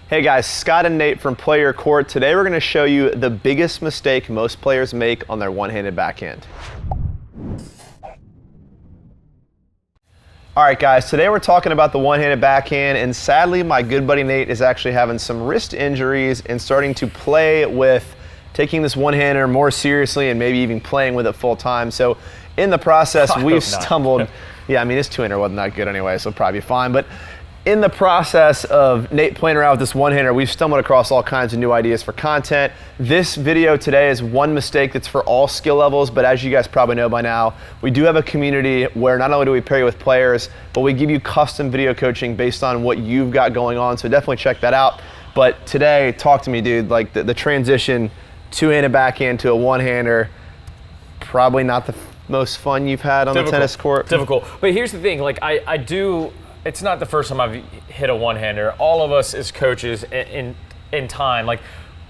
Hey guys, Scott and Nate from Play Your Court. Today we're going to show you the biggest mistake most players make on their one-handed backhand. All right guys, today we're talking about the one-handed backhand, and sadly my good buddy Nate is actually having some wrist injuries and starting to play with taking this one-hander more seriously and maybe even playing with it full time. So in the process we've stumbled, yeah, I mean his two-hander wasn't that good anyway, so it'll probably be fine, but in the process of Nate playing around with this one-hander, we've stumbled across all kinds of new ideas for content. This video today is one mistake that's for all skill levels, but as you guys probably know by now, we do have a community where not only do we pair you with players, but we give you custom video coaching based on what you've got going on, so definitely check that out. But today, talk to me, dude, like the transition, two-handed backhand to a one-hander, probably not the most fun you've had on the tennis court. Difficult, but here's the thing, like I do, it's not the first time I've hit a one-hander. All of us as coaches in time, like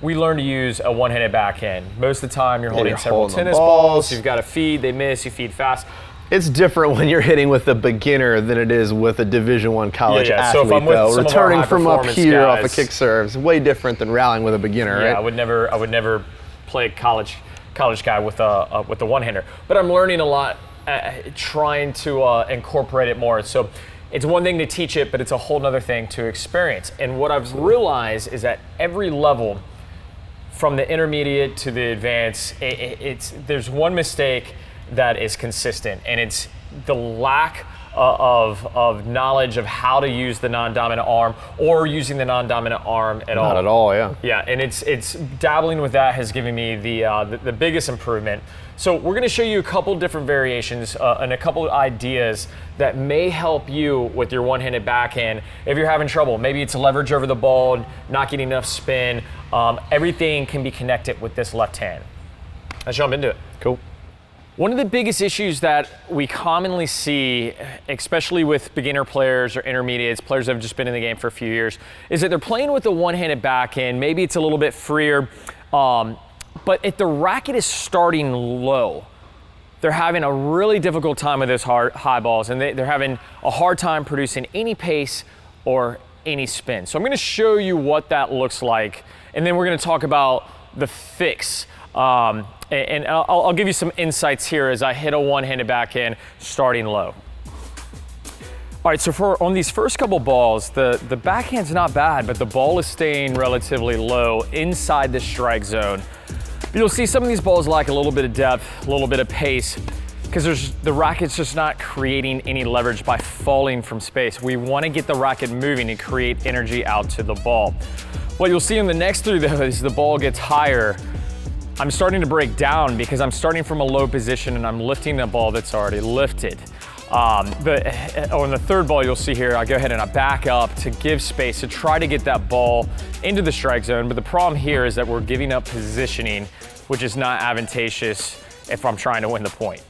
we learn to use a one-handed backhand. Most of the time you're holding several tennis balls, you've got to feed, they miss, you feed fast. It's different when you're hitting with a beginner than it is with a Division I college athlete, so if I'm with though. Returning from up here guys, off a kick serve is way different than rallying with a beginner, right? I would never play college guy with a one-hander. But I'm learning a lot, trying to incorporate it more. So it's one thing to teach it, but it's a whole other thing to experience. And what I've realized is that every level, from the intermediate to the advanced, there's one mistake that is consistent, and it's the lack of knowledge of how to use the non-dominant arm or using the non-dominant arm at all. Not at all, yeah. Yeah, and it's dabbling with that has given me the biggest improvement. So we're going to show you a couple different variations and a couple of ideas that may help you with your one-handed backhand if you're having trouble. Maybe it's leverage over the ball, not getting enough spin. Everything can be connected with this left hand. Let's jump into it. Cool. One of the biggest issues that we commonly see, especially with beginner players or intermediates, players that have just been in the game for a few years, is that they're playing with a one-handed backhand. Maybe it's a little bit freer, but if the racket is starting low, they're having a really difficult time with those high balls, and they're having a hard time producing any pace or any spin. So I'm gonna show you what that looks like, and then we're gonna talk about the fix. And I'll give you some insights here as I hit a one-handed backhand starting low. All right, so on these first couple balls, the backhand's not bad, but the ball is staying relatively low inside the strike zone. You'll see some of these balls lack a little bit of depth, a little bit of pace, because the racket's just not creating any leverage by falling from space. We want to get the racket moving and create energy out to the ball. What you'll see in the next three, though, is the ball gets higher. I'm starting to break down because I'm starting from a low position and I'm lifting the ball that's already lifted. On the third ball you'll see here, I go ahead and I back up to give space to try to get that ball into the strike zone. But the problem here is that we're giving up positioning, which is not advantageous if I'm trying to win the point.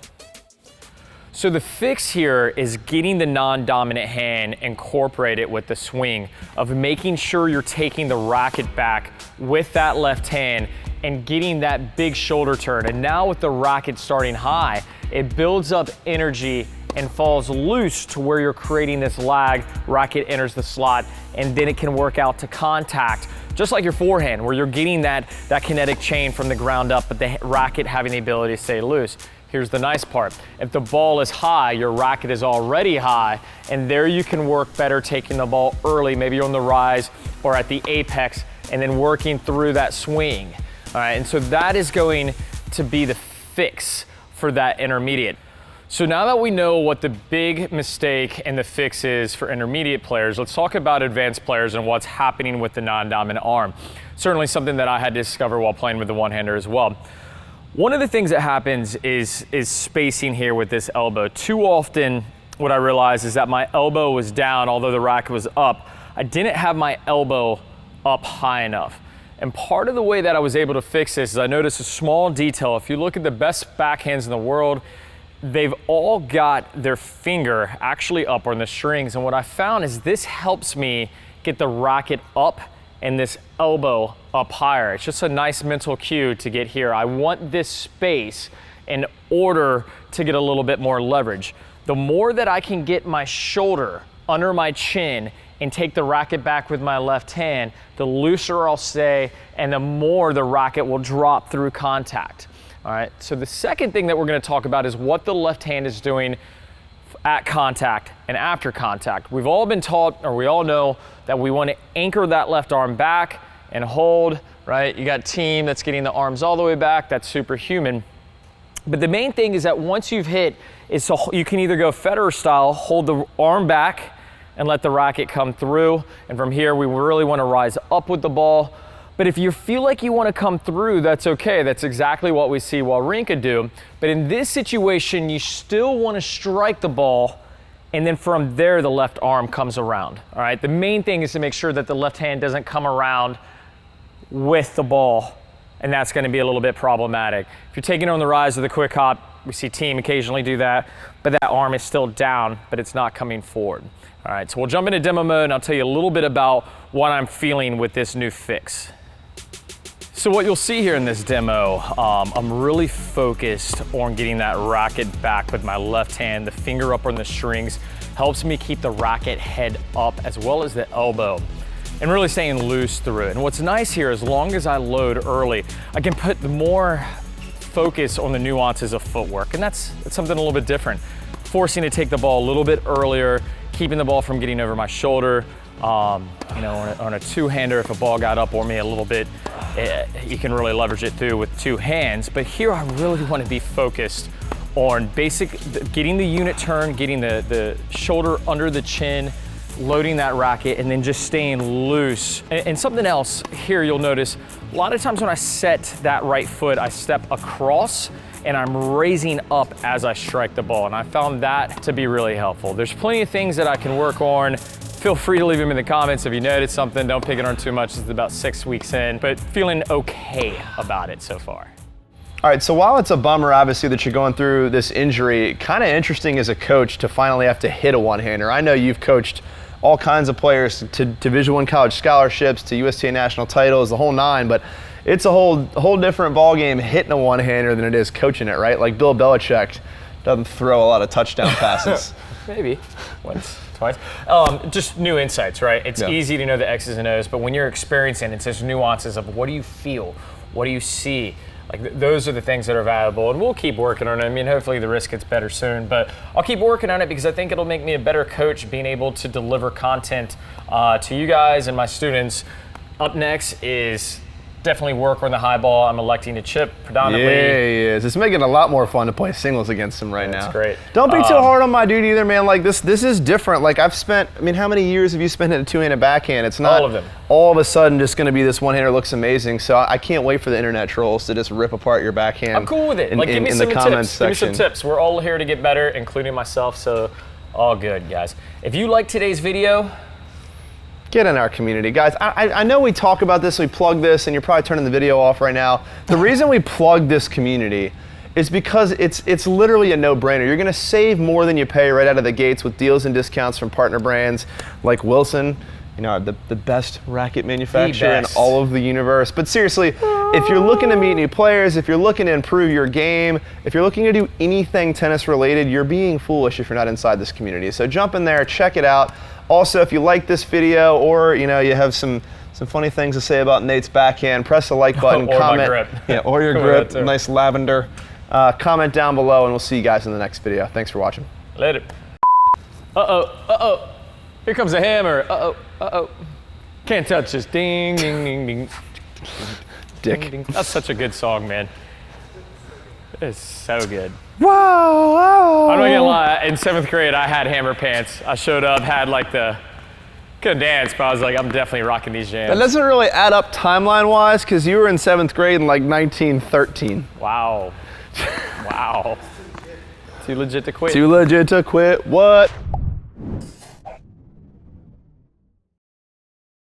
So the fix here is getting the non-dominant hand incorporated with the swing of making sure you're taking the racket back with that left hand and getting that big shoulder turn. And now with the racket starting high, it builds up energy and falls loose to where you're creating this lag, racket enters the slot, and then it can work out to contact, just like your forehand, where you're getting that kinetic chain from the ground up, but the racket having the ability to stay loose. Here's the nice part. If the ball is high, your racket is already high, and there you can work better taking the ball early, maybe on the rise or at the apex, and then working through that swing. All right, and so that is going to be the fix for that intermediate. So now that we know what the big mistake and the fix is for intermediate players, let's talk about advanced players and what's happening with the non-dominant arm. Certainly something that I had to discover while playing with the one-hander as well. One of the things that happens is spacing here with this elbow. Too often, what I realized is that my elbow was down, although the racket was up. I didn't have my elbow up high enough. And part of the way that I was able to fix this is I noticed a small detail. If you look at the best backhands in the world, they've all got their finger actually up on the strings. And what I found is this helps me get the racket up and this elbow up higher. It's just a nice mental cue to get here. I want this space in order to get a little bit more leverage. The more that I can get my shoulder under my chin and take the racket back with my left hand, the looser I'll stay and the more the racket will drop through contact. All right, so the second thing that we're gonna talk about is what the left hand is doing at contact and after contact. We've all been taught, or we all know, that we want to anchor that left arm back and hold, right? You got team that's getting the arms all the way back, that's superhuman. But the main thing is that once you've hit, is so you can either go Federer style, hold the arm back and let the racket come through, and from here we really want to rise up with the ball. But if you feel like you want to come through, that's okay. That's exactly what we see Wawrinka do. But in this situation, you still want to strike the ball, and then from there, the left arm comes around, all right? The main thing is to make sure that the left hand doesn't come around with the ball, and that's going to be a little bit problematic. If you're taking on the rise with a quick hop, we see team occasionally do that, but that arm is still down, but it's not coming forward. All right, so we'll jump into demo mode, and I'll tell you a little bit about what I'm feeling with this new fix. So what you'll see here in this demo, I'm really focused on getting that racket back with my left hand. The finger up on the strings helps me keep the racket head up as well as the elbow, and really staying loose through it. And what's nice here, as long as I load early, I can put more focus on the nuances of footwork, and that's something a little bit different. Forcing to take the ball a little bit earlier, keeping the ball from getting over my shoulder. You know, on a two-hander, if a ball got up on me a little bit, you can really leverage it through with two hands. But here I really want to be focused on getting the unit turn, getting the shoulder under the chin, loading that racket, and then just staying loose. And something else here you'll notice, a lot of times when I set that right foot, I step across and I'm raising up as I strike the ball. And I found that to be really helpful. There's plenty of things that I can work on. Feel free to leave them in the comments if you noticed something. Don't pick it on too much. It's about 6 weeks in, but feeling okay about it so far. All right, so while it's a bummer, obviously, that you're going through this injury, kind of interesting as a coach to finally have to hit a one-hander. I know you've coached all kinds of players to Division I college scholarships, to USTA national titles, the whole nine, but it's a whole different ballgame hitting a one-hander than it is coaching it, right? Like Bill Belichick doesn't throw a lot of touchdown passes. Maybe once, twice. Just new insights, right? It's easy to know the X's and O's, but when you're experiencing it, it's just nuances of what do you feel, what do you see. Like those are the things that are valuable, and we'll keep working on it. I mean, hopefully the wrist gets better soon, but I'll keep working on it because I think it'll make me a better coach, being able to deliver content to you guys and my students. Up next is definitely work on the high ball. I'm electing to chip predominantly. Yeah, he is. It's making it a lot more fun to play singles against him right now. That's great. Don't be too hard on my dude either, man. Like this is different. Like I've spent, I mean, how many years have you spent in a two-handed backhand? It's not all of them. All of a sudden just going to be this one-hander looks amazing. So I can't wait for the internet trolls to just rip apart your backhand. I'm cool with it. Like give me some tips. Give me some tips. We're all here to get better, including myself. So all good, guys. If you like today's video, get in our community. Guys, I know we talk about this, we plug this, and you're probably turning the video off right now. The reason we plug this community is because it's literally a no-brainer. You're gonna save more than you pay right out of the gates with deals and discounts from partner brands like Wilson, you know, the best racket manufacturer in all of the universe. But seriously, if you're looking to meet new players, if you're looking to improve your game, if you're looking to do anything tennis related, you're being foolish if you're not inside this community. So jump in there, check it out. Also, if you like this video, or you know you have some funny things to say about Nate's backhand, press the like button, or comment, my grip. Yeah, or your grip, nice lavender. Comment down below, and we'll see you guys in the next video. Thanks for watching. Later. Uh-oh. Here comes a hammer. Uh-oh. Can't touch this. Ding, ding, ding, ding. Dick. Ding, ding. That's such a good song, man. It's so good. Whoa! I'm not gonna lie, in 7th grade, I had hammer pants. I showed up, had like couldn't dance, but I was like, I'm definitely rocking these jams. That doesn't really add up timeline-wise, because you were in 7th grade in like 1913. Wow. Wow. Too legit to quit. Too legit to quit. What?